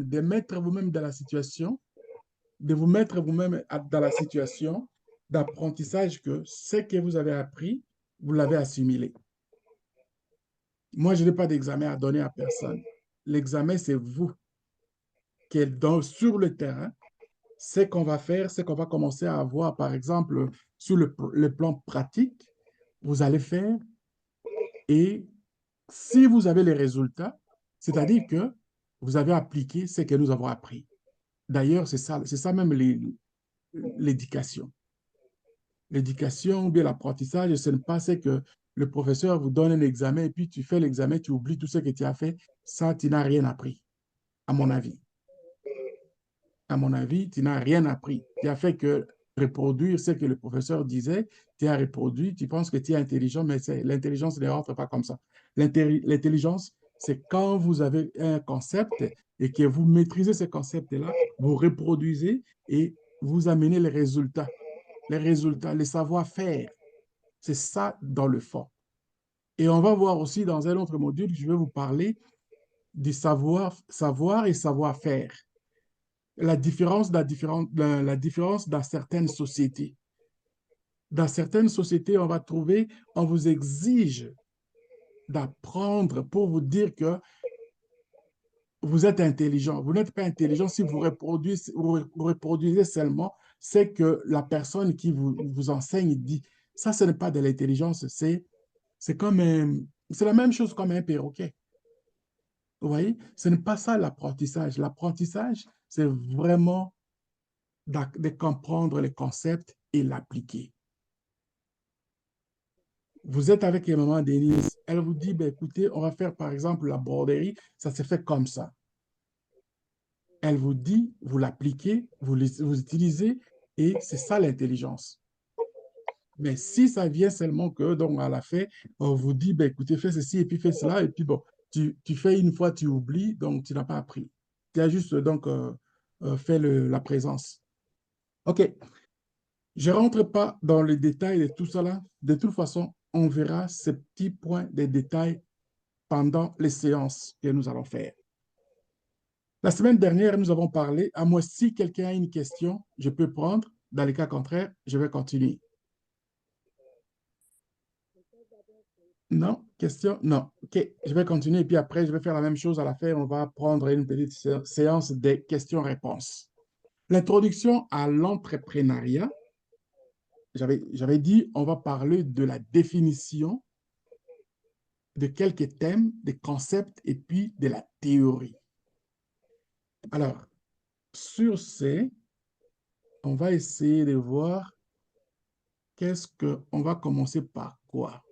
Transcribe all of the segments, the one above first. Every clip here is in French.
de mettre vous-même dans la situation, de vous mettre vous-même dans la situation d'apprentissage que ce que vous avez appris, vous l'avez assimilé. Moi, je n'ai pas d'examen à donner à personne. L'examen, c'est vous qui êtes sur le terrain. Ce qu'on va faire, c'est qu'on va commencer à avoir, par exemple, sur le plan pratique, vous allez faire et si vous avez les résultats, c'est-à-dire que vous avez appliqué ce que nous avons appris. D'ailleurs, c'est ça même l'éducation. L'éducation ou bien l'apprentissage, ce n'est pas ce que le professeur vous donne un examen et puis tu fais l'examen, tu oublies tout ce que tu as fait. Ça, tu n'as rien appris, à mon avis. À mon avis, tu n'as rien appris. Tu as fait que reproduire ce que le professeur disait, tu as reproduit, tu penses que tu es intelligent, mais l'intelligence ne rentre pas comme ça. L'intelligence, c'est quand vous avez un concept et que vous maîtrisez ce concept-là, vous reproduisez et vous amenez les résultats, les savoir-faire. C'est ça dans le fond. Et on va voir aussi dans un autre module, je vais vous parler du savoir et savoir-faire. La différence dans certaines sociétés. Dans certaines sociétés, on va trouver, on vous exige d'apprendre pour vous dire que vous êtes intelligent. Vous n'êtes pas intelligent si vous reproduisez seulement ce que la personne qui vous enseigne dit. Ça, ce n'est pas de l'intelligence, c'est comme c'est la même chose comme un perroquet. Vous voyez, ce n'est pas ça l'apprentissage. L'apprentissage, c'est vraiment de comprendre les concepts et l'appliquer. Vous êtes avec une maman Denise, elle vous dit, ben, écoutez, on va faire par exemple la broderie, ça se fait comme ça. Elle vous dit, vous l'appliquez, vous utilisez, et c'est ça l'intelligence. Mais si ça vient seulement que, donc à la fin, on vous dit, ben, écoutez, fais ceci et puis fais cela, et puis bon, tu fais une fois, tu oublies, donc tu n'as pas appris. Tu as juste donc fait la présence. OK. Je ne rentre pas dans les détails de tout cela. De toute façon, on verra ces petits points de détails pendant les séances que nous allons faire. La semaine dernière, nous avons parlé, à moi, si quelqu'un a une question, je peux prendre. Dans les cas contraires, je vais continuer. Non? Question? Non. OK, je vais continuer et puis après, je vais faire la même chose à la fin. On va prendre une petite séance des questions-réponses. L'introduction à l'entrepreneuriat, j'avais dit, on va parler de la définition de quelques thèmes, des concepts et puis de la théorie. Alors, sur ces, on va essayer de voir qu'est-ce qu'on va commencer par quoi.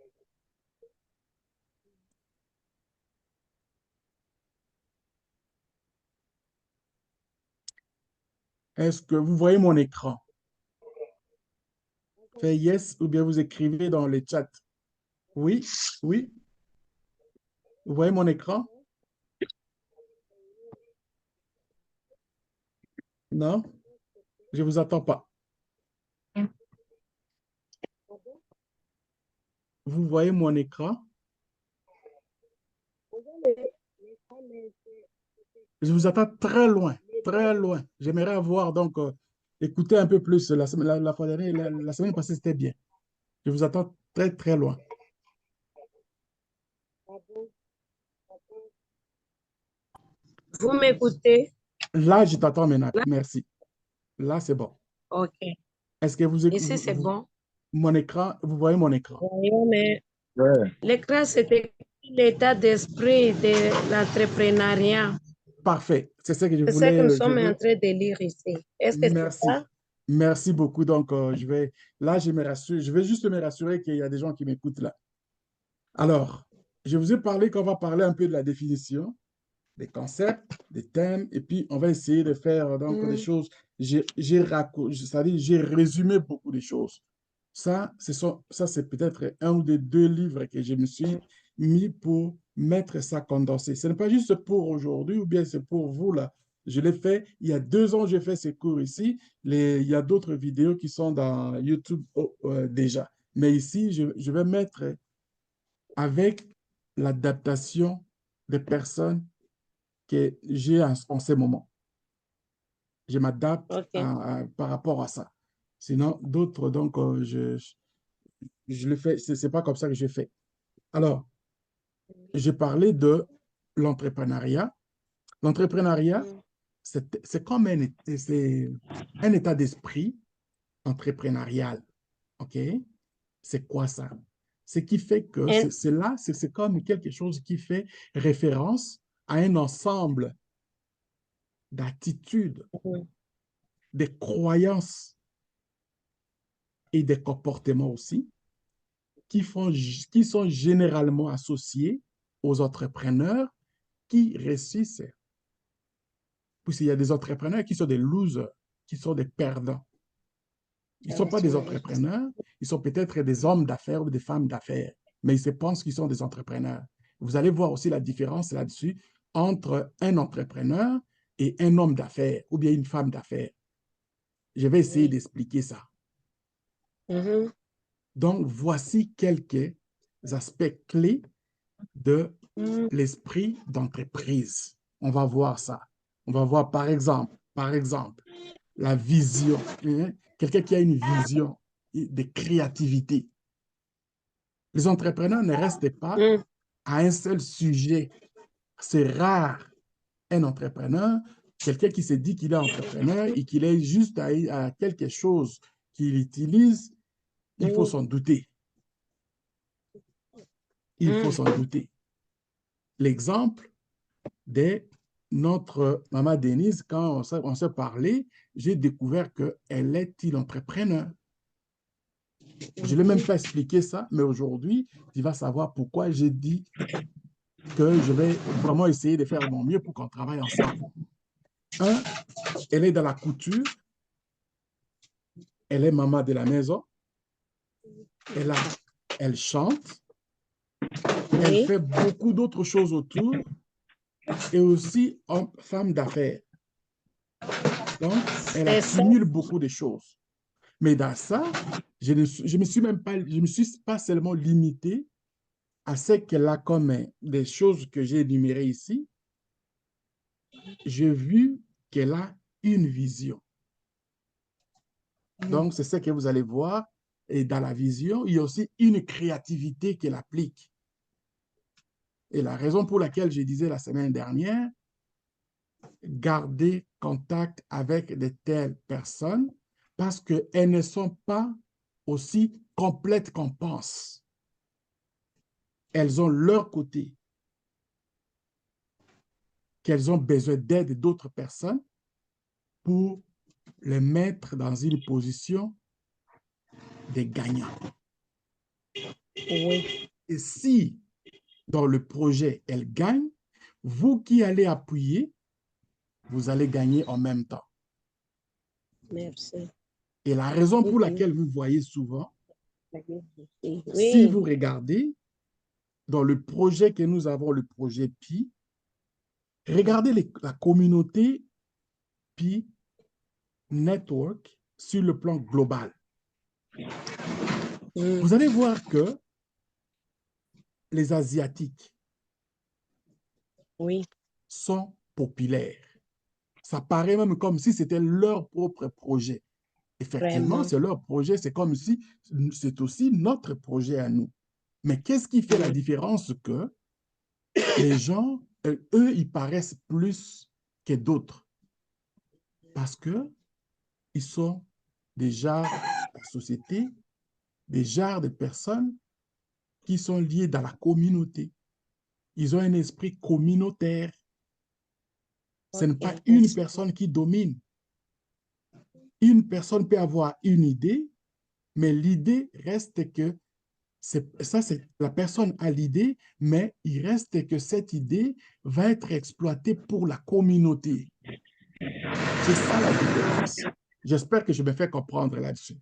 Est-ce que vous voyez mon écran? Faites yes ou bien vous écrivez dans le chat. Oui, oui. Vous voyez mon écran? Non? Je ne vous attends pas. Vous voyez mon écran? Je vous attends très loin, très loin. J'aimerais avoir donc écouté un peu plus. La fois dernière, la semaine passée, c'était bien. Je vous attends très, très loin. Vous m'écoutez? Là, je t'attends maintenant. Merci. Là, c'est bon. OK. Est-ce que Ici, c'est bon. mon écran, vous voyez mon écran? Voyons, mais Ouais. l'écran, c'était l'état d'esprit de l'entrepreneuriat. Parfait. C'est ce que je C'est ce que nous voulais. sommes en train de lire ici. Est-ce que c'est Merci. ça? Merci beaucoup. Donc, là, je me rassure. Je vais juste me rassurer qu'il y a des gens qui m'écoutent là. Alors, je vous ai parlé qu'on va parler un peu de la définition, des concepts, des thèmes, et puis on va essayer de faire donc des choses. C'est-à-dire, j'ai résumé beaucoup de choses. Ça, c'est peut-être un ou des deux livres que je me suis mis pour mettre ça condensé. Ce n'est pas juste pour aujourd'hui ou bien c'est pour vous là. Je l'ai fait il y a 2 ans, j'ai fait ces cours ici. Il y a d'autres vidéos qui sont dans YouTube déjà. Mais ici, je vais mettre avec l'adaptation des personnes que j'ai en ce moment. Je m'adapte OK. par rapport à ça. Sinon, d'autres, donc, je le fais, c'est pas comme ça que je fais. Alors, j'ai parlé de l'entrepreneuriat. L'entrepreneuriat, Mm. c'est comme c'est un état d'esprit entrepreneurial. OK? C'est quoi ça? Ce qui fait que And- c'est comme quelque chose qui fait référence à un ensemble d'attitudes, mm, des croyances et des comportements aussi qui sont généralement associés aux entrepreneurs qui réussissent. Puisqu'il y a des entrepreneurs qui sont des losers, qui sont des perdants. Ils ne sont pas des entrepreneurs, ils sont peut-être des hommes d'affaires ou des femmes d'affaires, mais ils se pensent qu'ils sont des entrepreneurs. Vous allez voir aussi la différence là-dessus entre un entrepreneur et un homme d'affaires ou bien une femme d'affaires. Je vais essayer Oui. d'expliquer ça. Mhm. Donc, voici quelques aspects clés de Mm. l'esprit d'entreprise. On va voir ça. On va voir par exemple, la vision. Hein? Quelqu'un qui a une vision de créativité. Les entrepreneurs ne restent pas Mm. à un seul sujet. C'est rare un entrepreneur, quelqu'un qui se dit qu'il est entrepreneur et qu'il est juste à quelque chose qu'il utilise, il faut Mm. s'en douter. Il faut s'en Mm. douter. L'exemple de notre maman Denise, quand on s'est parlé, j'ai découvert qu'elle est une entrepreneur. Je ne l'ai même pas expliqué ça, mais aujourd'hui, tu vas savoir pourquoi j'ai dit que je vais vraiment essayer de faire mon mieux pour qu'on travaille ensemble. Un, elle est dans la couture, elle est maman de la maison, elle chante, elle Oui, fait beaucoup d'autres choses autour et aussi femme d'affaires. Donc, elle c'est ça. accumule beaucoup de choses. Mais dans ça, je me suis même pas, je me suis pas seulement limité à ce qu'elle a comme des choses que j'ai énumérées ici. J'ai vu qu'elle a une vision. Mm. Donc, c'est ce que vous allez voir. Et dans la vision, il y a aussi une créativité qu'elle applique. Et la raison pour laquelle je disais la semaine dernière, garder contact avec de telles personnes parce qu'elles ne sont pas aussi complètes qu'on pense. Elles ont leur côté, qu'elles ont besoin d'aide d'autres personnes pour les mettre dans une position de gagnant. Oui, Et si dans le projet, elles gagnent, vous qui allez appuyer, vous allez gagner en même temps. merci. Et la raison pour Mhm. laquelle vous voyez souvent, si Oui, vous regardez dans le projet que nous avons, le projet Pi, regardez la communauté Pi Network sur le plan global. mm, Vous allez voir que les Asiatiques oui, sont populaires. Ça paraît même comme si c'était leur propre projet. Effectivement, vraiment. c'est leur projet, c'est comme si c'est aussi notre projet à nous. Mais qu'est-ce qui fait la Mm. différence que les gens, eux, ils paraissent plus que d'autres? Parce que ils sont des genres de société, des genres de personnes qui sont liées dans la communauté. Ils ont un esprit communautaire. Ce n'est Ok, pas une merci. personne qui domine. Une personne peut avoir une idée, mais l'idée reste que ça, c'est la personne a l'idée, mais il reste que cette idée va être exploitée pour la communauté. C'est ça la différence. J'espère que je me fais comprendre là-dessus.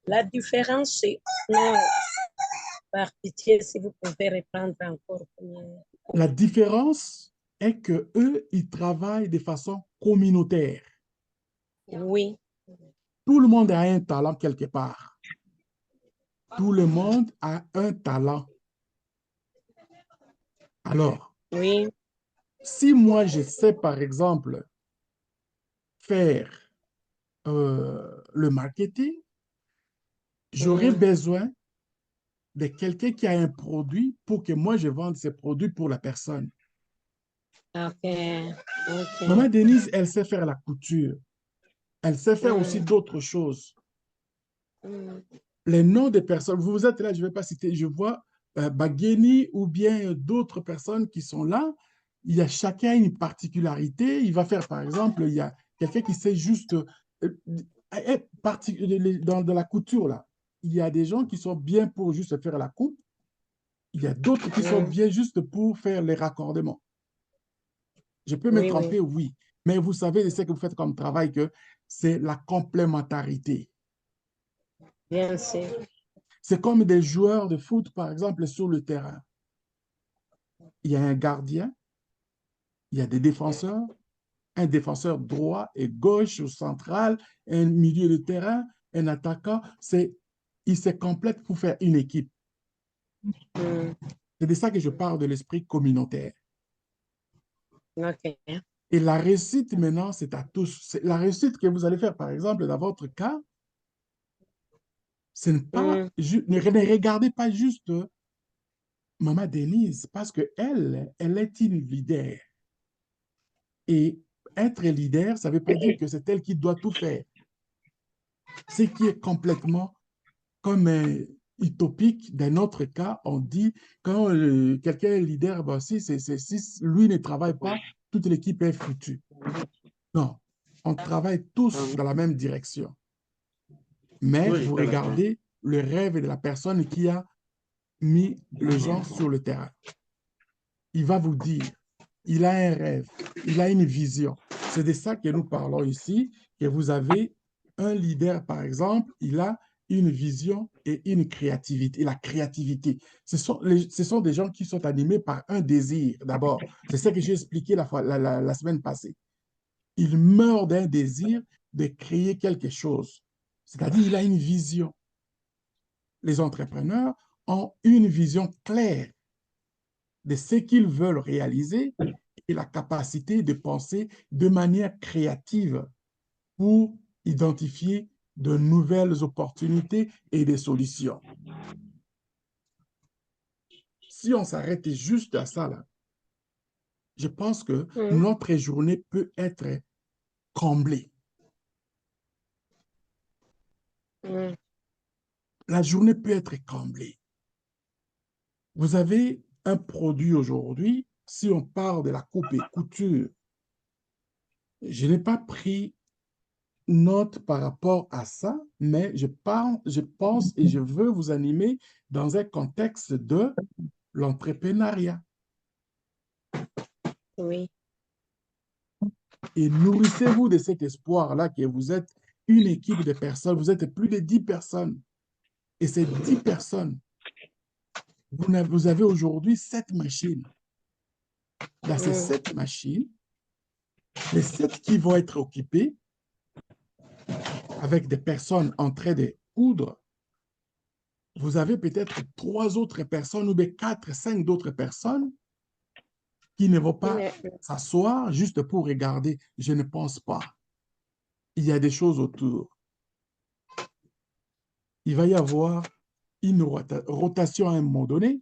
La différence, c'est, non, par pitié, si vous pouvez reprendre encore. La différence est que eux, ils travaillent de façon communautaire. Oui, Tout le monde a un talent quelque part. Tout le monde a un talent. Alors, oui, Si moi, je sais, par exemple, faire le marketing, j'aurais Mhm. besoin de quelqu'un qui a un produit pour que moi, je vende ces produits pour la personne. Ok, Maman ok. Denise, elle sait faire la couture. Elle sait faire aussi Mm, d'autres choses. mm, Les noms des personnes, vous êtes là, je ne vais pas citer, je vois Bagheni ou bien d'autres personnes qui sont là. Il y a chacun une particularité. Il va faire, par exemple, il y a quelqu'un qui sait juste, dans la couture, là, il y a des gens qui sont bien pour juste faire la coupe. Il y a d'autres qui sont mm. bien juste pour faire les raccordements. Je peux me Oui, oui, tromper, oui. Mais vous savez, ce que vous faites comme travail, que c'est la complémentarité. bien sûr. C'est comme des joueurs de foot, par exemple, sur le terrain. Il y a un gardien, il y a des défenseurs, un défenseur droit et gauche ou central, un milieu de terrain, un attaquant. Ils se complètent pour faire une équipe. Mm, C'est de ça que je parle de l'esprit communautaire. ok. Et la réussite maintenant, c'est à tous. La réussite que vous allez faire, par exemple, dans votre cas, ce n'est pas, Mm, ne regardez pas juste Maman Denise, parce elle est une leader. Et être leader, ça ne veut pas dire que c'est elle qui doit tout faire. Ce qui est complètement comme utopique. Dans notre cas, on dit quand quelqu'un est leader, ben, si lui ne travaille pas, toute l'équipe est foutue. Non, on travaille tous dans la même direction. Mais Oui, vous c'est vrai. regardez le rêve de la personne qui a mis le genre sur le terrain. Il va vous dire, il a un rêve, il a une vision. C'est de ça que nous parlons ici, que vous avez un leader, par exemple, il a une vision et une créativité. Et la créativité, ce sont des gens qui sont animés par un désir, d'abord. C'est ça que j'ai expliqué la semaine passée. Il meurt d'un désir de créer quelque chose. C'est-à-dire, il a une vision. Les entrepreneurs ont une vision claire de ce qu'ils veulent réaliser et la capacité de penser de manière créative pour identifier de nouvelles opportunités et des solutions. Si on s'arrête juste à ça, là, je pense que mm, notre journée peut être comblée. mm. La journée peut être comblée. Vous avez un produit aujourd'hui, si on parle de la coupe et couture, je n'ai pas pris note par rapport à ça, mais je pense et je veux vous animer dans un contexte de l'entrepreneuriat. Oui, Et nourrissez-vous de cet espoir-là que vous êtes une équipe de personnes, vous êtes plus de 10 personnes. Et ces 10 personnes, vous avez aujourd'hui 7 machines. Dans ces mm, 7 machines, les 7 qui vont être occupées avec des personnes en train de coudre, vous avez peut-être 3 autres personnes ou bien 4, 5 d'autres personnes qui ne vont pas s'asseoir juste pour regarder. Je ne pense pas. Il y a des choses autour. Il va y avoir une rotation à un moment donné.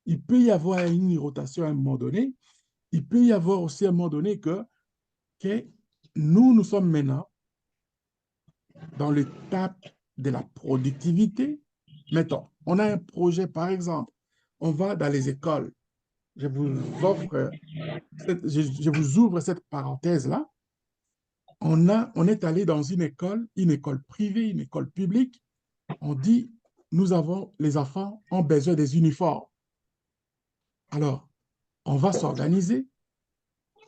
Il peut y avoir une rotation à un moment donné. Il peut y avoir aussi à un moment donné que nous sommes maintenant dans l'étape de la productivité. Mettons, on a un projet, par exemple, on va dans les écoles. Je vous offre, je vous ouvre cette parenthèse-là. On est allé dans une école privée, une école publique. On dit, les enfants ont besoin des uniformes. Alors, on va s'organiser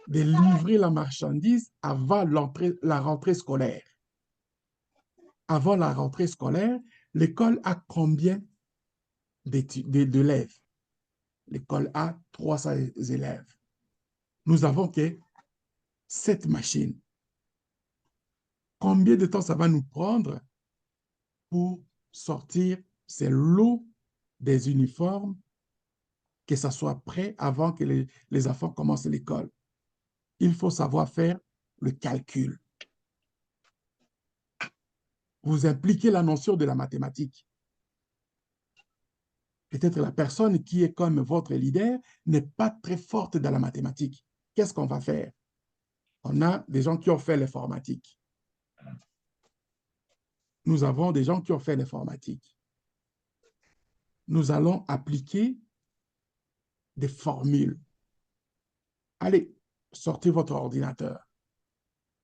de livrer la marchandise avant la rentrée scolaire. Avant la rentrée scolaire, l'école a combien d'élèves? L'école a 300 élèves. Nous avons que 7 machines. Combien de temps ça va nous prendre pour sortir ces lots des uniformes, que ça soit prêt avant que les enfants commencent l'école? il faut savoir faire le calcul. Vous impliquez la notion de la mathématique. Peut-être la personne qui est comme votre leader n'est pas très forte dans la mathématique. Qu'est-ce qu'on va faire? On a des gens qui ont fait l'informatique. Nous avons des gens qui ont fait l'informatique. Nous allons appliquer des formules. Allez, sortez votre ordinateur.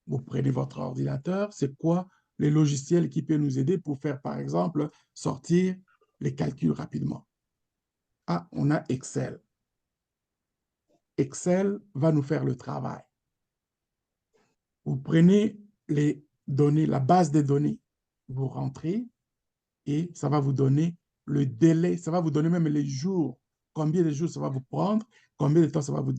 Vous prenez votre ordinateur, c'est quoi les logiciels qui peuvent nous aider pour faire, par exemple, sortir les calculs rapidement? Ah, on a Excel. Excel va nous faire le travail. Vous prenez les données, la base des données, vous rentrez et ça va vous donner le délai, ça va vous donner même les jours, combien de jours ça va vous prendre, combien de temps ça va vous...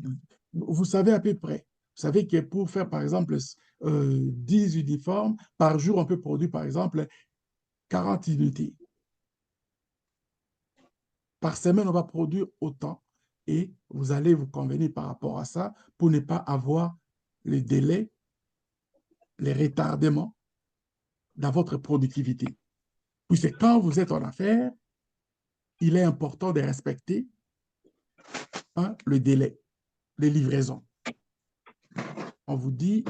Vous savez à peu près. Vous savez que pour faire, par exemple, 10 uniformes, par jour, on peut produire, par exemple, 40 unités. Par semaine, on va produire autant et vous allez vous convenir par rapport à ça pour ne pas avoir les délais, les retardements dans votre productivité. Puisque quand vous êtes en affaires, il est important de respecter le délai, les livraisons. On vous dit,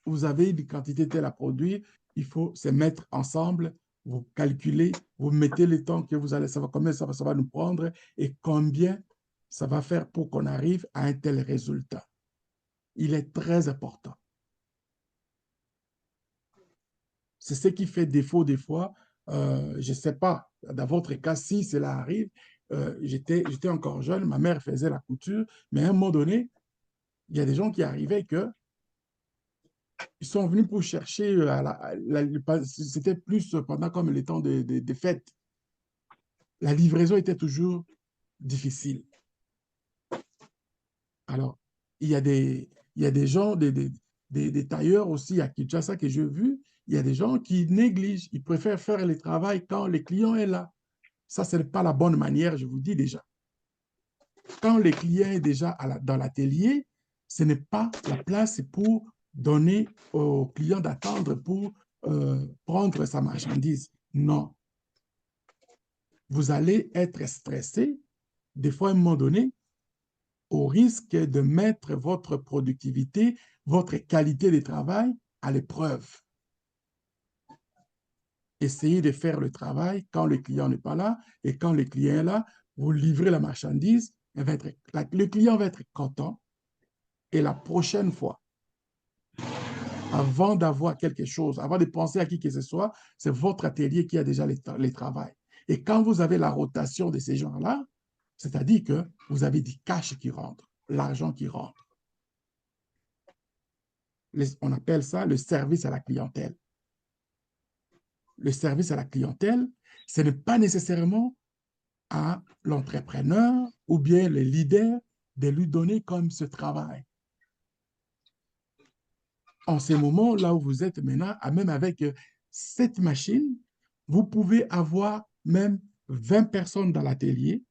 vous avez une quantité telle à produire, il faut se mettre ensemble, vous calculez, vous mettez le temps que vous allez, ça va, combien ça va nous prendre et combien ça va faire pour qu'on arrive à un tel résultat. Il est très important. C'est ce qui fait défaut des fois. Je ne sais pas, dans votre cas, si cela arrive, j'étais encore jeune, ma mère faisait la couture, mais à un moment donné, il y a des gens qui arrivaient que ils sont venus pour chercher, c'était plus pendant comme les temps des fêtes. La livraison était toujours difficile. Alors, il y a des gens, des tailleurs aussi à Kinshasa que j'ai vu, il y a des gens qui négligent, ils préfèrent faire le travail quand le client est là. Ça, ce n'est pas la bonne manière, je vous dis déjà. Quand le client est déjà dans l'atelier, ce n'est pas la place pour donner au client d'attendre pour prendre sa marchandise. Non. Vous allez être stressé, des fois à un moment donné, au risque de mettre votre productivité, votre qualité de travail à l'épreuve. Essayez de faire le travail quand le client n'est pas là et quand le client est là, vous livrez la marchandise, le client va être content et la prochaine fois, avant d'avoir quelque chose, avant de penser à qui que ce soit, c'est votre atelier qui a déjà les travail. Et quand vous avez la rotation de ces gens-là, c'est-à-dire que vous avez du cash qui rentre, l'argent qui rentre. On appelle ça le service à la clientèle. Le service à la clientèle, ce n'est pas nécessairement à l'entrepreneur ou bien le leader de lui donner comme ce travail. En ce moment, là où vous êtes maintenant, même avec cette machine, vous pouvez avoir même 20 personnes dans l'atelier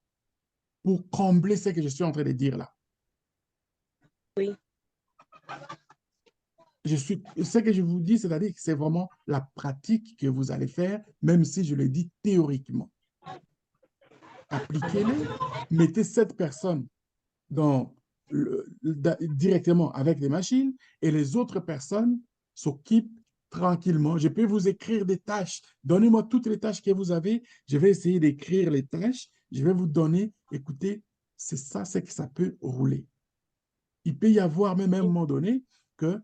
pour combler ce que je suis en train de dire là. Oui. Ce que je vous dis, c'est-à-dire que c'est vraiment la pratique que vous allez faire, même si je le dis théoriquement. Appliquez-les, mettez 7 personnes directement avec les machines et les autres personnes s'occupent tranquillement. Je peux vous écrire des tâches. Donnez-moi toutes les tâches que vous avez. Je vais essayer d'écrire les tâches. Je vais vous donner, écoutez, c'est ça, c'est que ça peut rouler. Il peut y avoir même à un moment donné que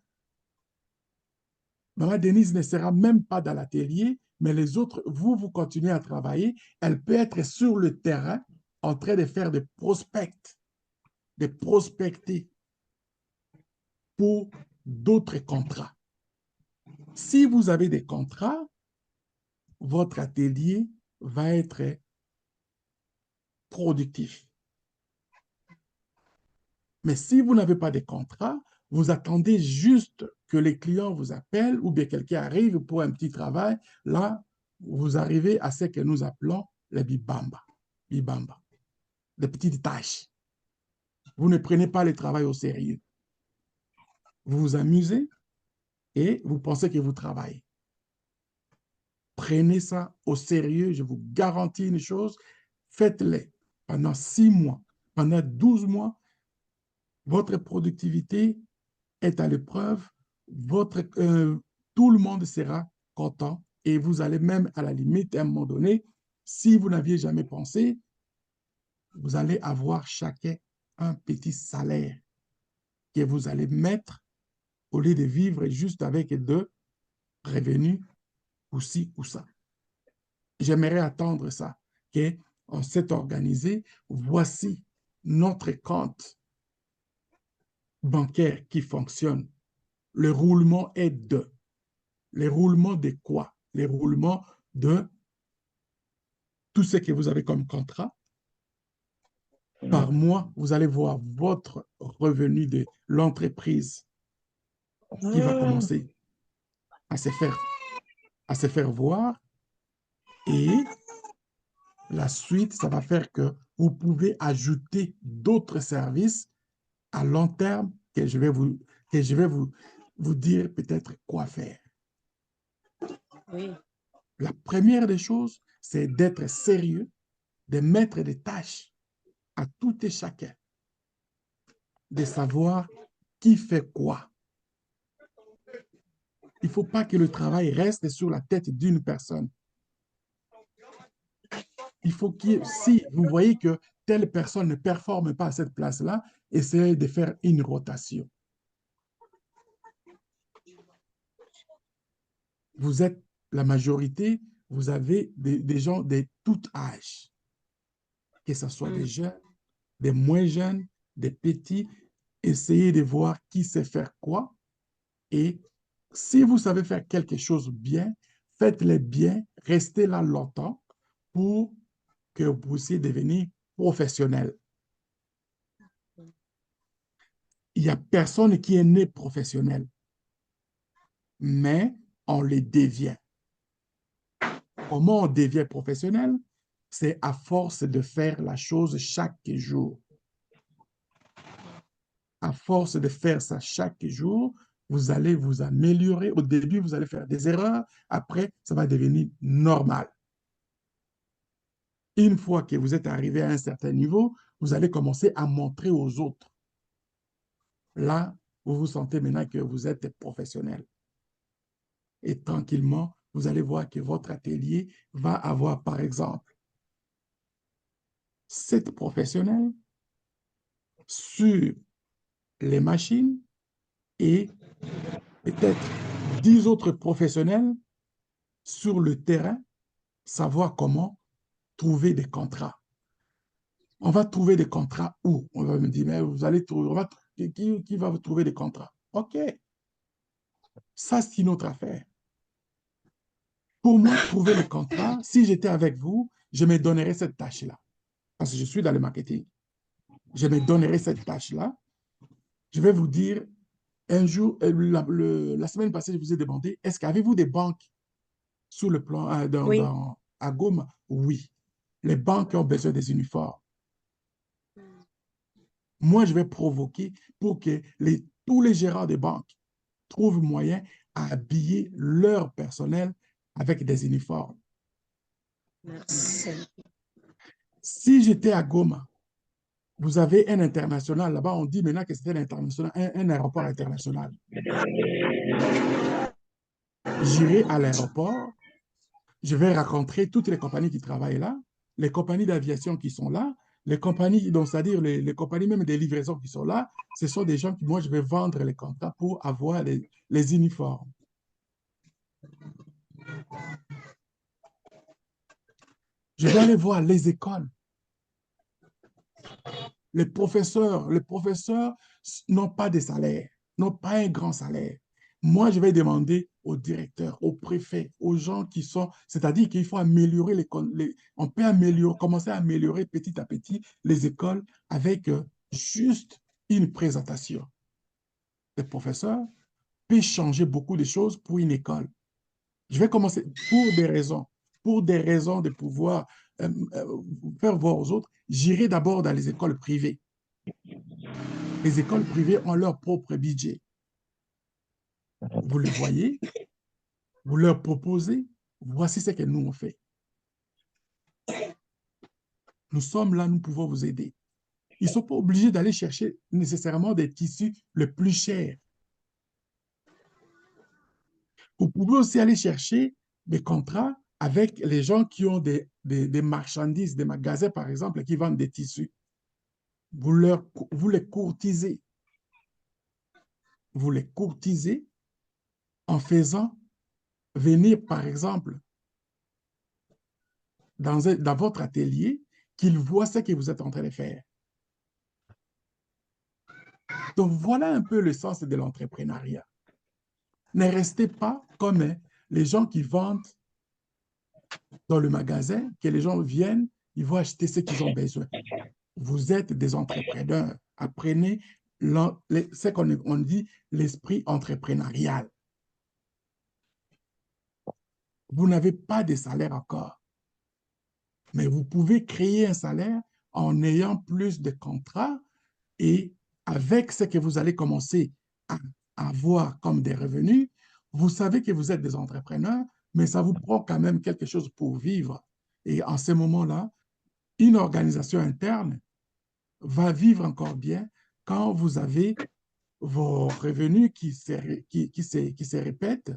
Maman Denise ne sera même pas dans l'atelier, mais les autres, vous continuez à travailler. Elle peut être sur le terrain en train de faire des prospects, de prospecter pour d'autres contrats. Si vous avez des contrats, votre atelier va être productif. Mais si vous n'avez pas de contrat, vous attendez juste que les clients vous appellent ou bien quelqu'un arrive pour un petit travail. Là, vous arrivez à ce que nous appelons les bibamba, les petites tâches. Vous ne prenez pas le travail au sérieux. vous vous amusez et vous pensez que vous travaillez. Prenez ça au sérieux, je vous garantis une chose, faites-les pendant 6 mois, pendant 12 mois, votre productivité est à l'épreuve, tout le monde sera content et vous allez même, à la limite, à un moment donné, si vous n'aviez jamais pensé, vous allez avoir chacun un petit salaire que vous allez mettre au lieu de vivre juste avec deux revenus ou ci ou ça. J'aimerais attendre ça, qu'on s'est organisé, voici notre compte bancaire qui fonctionne. Le roulement est de. Les roulements de quoi? Les roulements de tout ce que vous avez comme contrat. Par mois, vous allez voir votre revenu de l'entreprise qui va commencer à à se faire voir. Et la suite, ça va faire que vous pouvez ajouter d'autres services à long terme que je vais vous dire peut-être quoi faire. Oui. La première des choses, c'est d'être sérieux, de mettre des tâches à tout et chacun, de savoir qui fait quoi. Il ne faut pas que le travail reste sur la tête d'une personne. Il faut que, si vous voyez que telle personne ne performe pas à cette place-là, essayez de faire une rotation. Vous êtes la majorité, vous avez des gens de tout âge, que ce soit des jeunes, des moins jeunes, des petits. Essayez de voir qui sait faire quoi. Et si vous savez faire quelque chose bien, faites-le bien, restez là longtemps pour que vous puissiez devenir professionnel. Il n'y a personne qui est né professionnel, mais on le devient. Comment on devient professionnel? C'est à force de faire la chose chaque jour. À force de faire ça chaque jour, vous allez vous améliorer. Au début, vous allez faire des erreurs. Après, ça va devenir normal. Une fois que vous êtes arrivé à un certain niveau, vous allez commencer à montrer aux autres. Là, vous vous sentez maintenant que vous êtes professionnel. Et tranquillement, vous allez voir que votre atelier va avoir, par exemple, 7 professionnels sur les machines et peut-être 10 autres professionnels sur le terrain, savoir comment trouver des contrats. On va trouver des contrats où? On va me dire, mais vous allez trouver, qui va vous trouver des contrats? OK. Ça, c'est une autre affaire. Pour moi, trouver les contrats, si j'étais avec vous, je me donnerais cette tâche-là. Parce que je suis dans le marketing. Je me donnerai cette tâche-là. Je vais vous dire, un jour, la semaine passée, je vous ai demandé, est-ce qu'avez-vous des banques sous le plan Oui. à Goma? Oui. Les banques ont besoin des uniformes. Moi, je vais provoquer pour que tous les gérants de banques trouvent moyen à habiller leur personnel avec des uniformes. Merci. Si j'étais à Goma, vous avez un international là-bas, on dit maintenant que c'est un aéroport international. J'irai à l'aéroport, je vais rencontrer toutes les compagnies qui travaillent là, les compagnies d'aviation qui sont là, les compagnies, donc c'est-à-dire les compagnies même des livraisons qui sont là, ce sont des gens qui, moi, je vais vendre les contrats pour avoir les uniformes. Je vais aller voir les écoles. Les professeurs n'ont pas de salaire, n'ont pas un grand salaire. Moi, je vais demander aux directeurs, aux préfets, aux gens qui sont, c'est-à-dire qu'il faut améliorer on peut commencer à améliorer petit à petit les écoles avec juste une présentation. Les professeurs peuvent changer beaucoup de choses pour une école. Je vais commencer pour des raisons de pouvoir faire voir aux autres. J'irai d'abord dans les écoles privées. Les écoles privées ont leur propre budget. Vous le voyez, vous leur proposez, voici ce que nous on fait. Nous sommes là, nous pouvons vous aider. Ils ne sont pas obligés d'aller chercher nécessairement des tissus les plus chers. Vous pouvez aussi aller chercher des contrats avec les gens qui ont des marchandises, des magasins, par exemple, qui vendent des tissus. Vous les courtisez. Vous les courtisez en faisant venir, par exemple, dans votre atelier, qu'ils voient ce que vous êtes en train de faire. Donc, voilà un peu le sens de l'entrepreneuriat. Ne restez pas comme les gens qui vendent dans le magasin, que les gens viennent, ils vont acheter ce qu'ils ont besoin. Vous êtes des entrepreneurs. Apprenez ce qu'on dit l'esprit entrepreneurial. Vous n'avez pas de salaire encore, mais vous pouvez créer un salaire en ayant plus de contrats et avec ce que vous allez commencer à avoir comme des revenus, vous savez que vous êtes des entrepreneurs, mais ça vous prend quand même quelque chose pour vivre. Et en ce moment-là, une organisation interne va vivre encore bien quand vous avez vos revenus qui se répètent,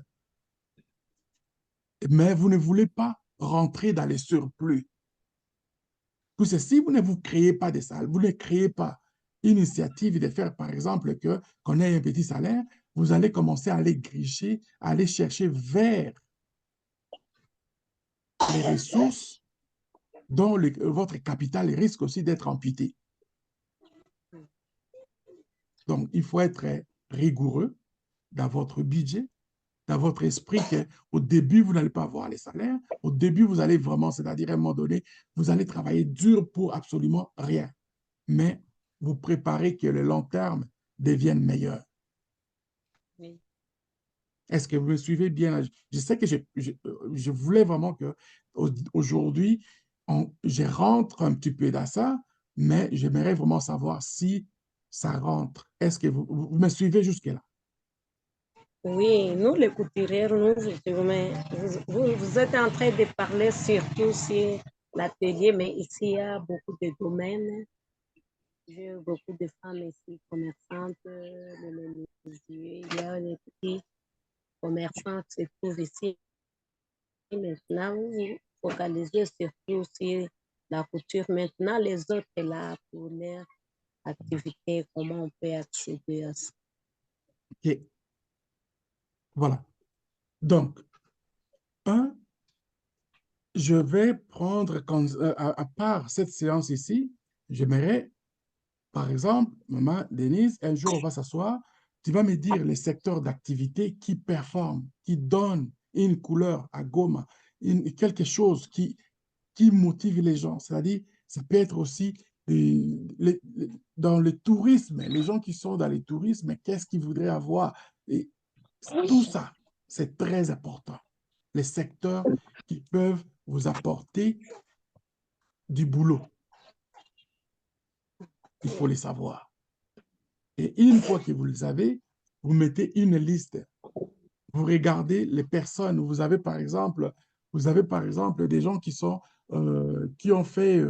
mais vous ne voulez pas rentrer dans les surplus. Parce que si vous ne vous créez pas des salles, vous ne créez pas une initiative de faire, par exemple, qu'on ait un petit salaire, vous allez commencer à aller gricher, à aller chercher vers les ressources dont votre capital risque aussi d'être amputé. Donc, il faut être rigoureux dans votre budget, dans votre esprit qu'au début, vous n'allez pas avoir les salaires. Au début, vous allez vraiment, c'est-à-dire à un moment donné, vous allez travailler dur pour absolument rien. Mais vous préparez que le long terme devienne meilleur. Oui. Est-ce que vous me suivez bien? Je sais que je voulais vraiment que aujourd'hui, je rentre un petit peu dans ça, mais j'aimerais vraiment savoir si ça rentre. Est-ce que vous me suivez jusque-là? Oui, nous les couturières, vous êtes en train de parler surtout sur l'atelier, mais ici il y a beaucoup de domaines. J'ai beaucoup de femmes ici commerçantes, le menuisier, il y a les petits commerçants qui se trouvent ici. Maintenant, vous focalisez surtout sur la couture. Maintenant, les autres là, pour leur activité, comment on peut accéder à ça? OK. Voilà. Donc, je vais prendre, à part cette séance ici, j'aimerais, par exemple, maman Denise, un jour on va s'asseoir, tu vas me dire les secteurs d'activité qui performent, qui donnent une couleur à Goma, quelque chose qui motive les gens. C'est-à-dire, ça peut être aussi dans le tourisme, les gens qui sont dans le tourisme, qu'est-ce qu'ils voudraient avoir? Et tout ça, c'est très important. Les secteurs qui peuvent vous apporter du boulot, il faut les savoir. Et une fois que vous les avez, vous mettez une liste. Vous regardez les personnes. Vous avez par exemple des gens qui ont fait,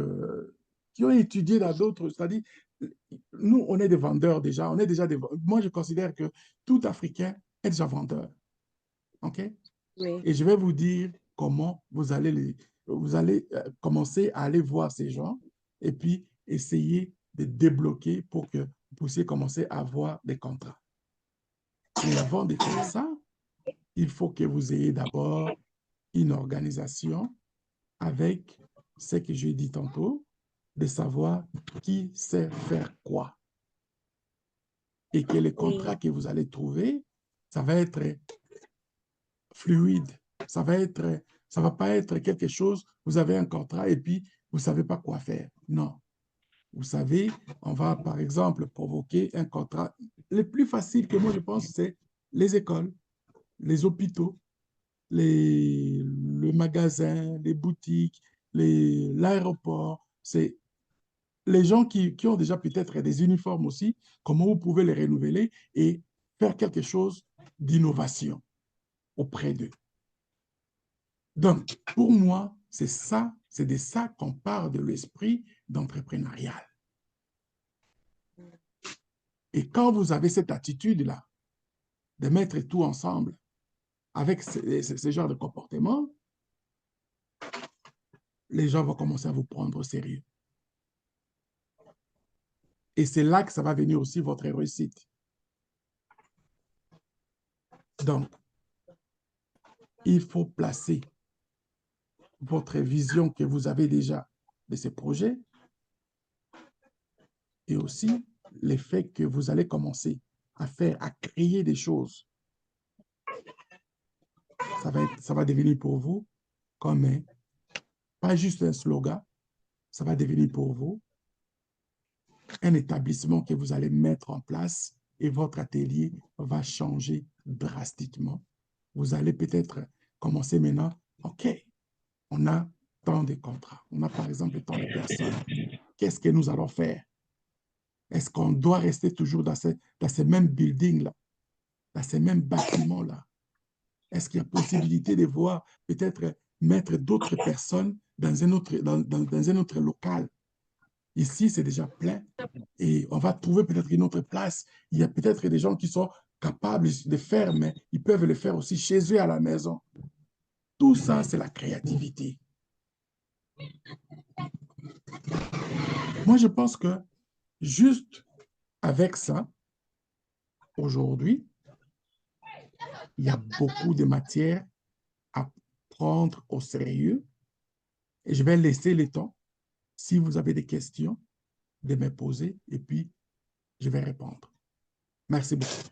qui ont étudié dans d'autres. C'est-à-dire, nous, on est des vendeurs déjà. Moi, je considère que tout Africain est déjà vendeur. OK? Oui. Et je vais vous dire comment vous allez commencer à aller voir ces gens et puis essayer de débloquer pour que vous puissiez commencer à avoir des contrats. Mais avant de faire ça, il faut que vous ayez d'abord une organisation avec ce que j'ai dit tantôt, de savoir qui sait faire quoi. Et que les contrats que vous allez trouver, ça va être fluide. Ça va pas être quelque chose, vous avez un contrat et puis vous ne savez pas quoi faire. Non. Vous savez, on va par exemple provoquer un contrat. Le plus facile que moi je pense, c'est les écoles, les hôpitaux, le magasin, les boutiques, l'aéroport. C'est les gens qui ont déjà peut-être des uniformes aussi, comment vous pouvez les renouveler et faire quelque chose d'innovation auprès d'eux. Donc, pour moi, c'est ça, c'est de ça qu'on parle de l'esprit d'entrepreneurial. Et quand vous avez cette attitude-là, de mettre tout ensemble avec ce genre de comportement, les gens vont commencer à vous prendre au sérieux. Et c'est là que ça va venir aussi votre réussite. Donc, il faut placer votre vision que vous avez déjà de ces projets et aussi le fait que vous allez commencer à faire, à créer des choses. Ça va devenir pour vous comme pas juste un slogan, ça va devenir pour vous un établissement que vous allez mettre en place et votre atelier va changer drastiquement. Vous allez peut-être commencer maintenant, OK, on a tant de contrats, on a par exemple tant de personnes. Qu'est-ce que nous allons faire? Est-ce qu'on doit rester toujours dans ces mêmes buildings-là, dans ces mêmes bâtiments-là? Est-ce qu'il y a possibilité de voir peut-être mettre d'autres personnes dans un autre local? Ici, c'est déjà plein et on va trouver peut-être une autre place. Il y a peut-être des gens qui sont capables de faire, mais ils peuvent le faire aussi chez eux à la maison. Tout ça, c'est la créativité. Moi, je pense que juste avec ça, aujourd'hui, il y a beaucoup de matière à prendre au sérieux et je vais laisser le temps, si vous avez des questions, de me poser et puis je vais répondre. Merci beaucoup.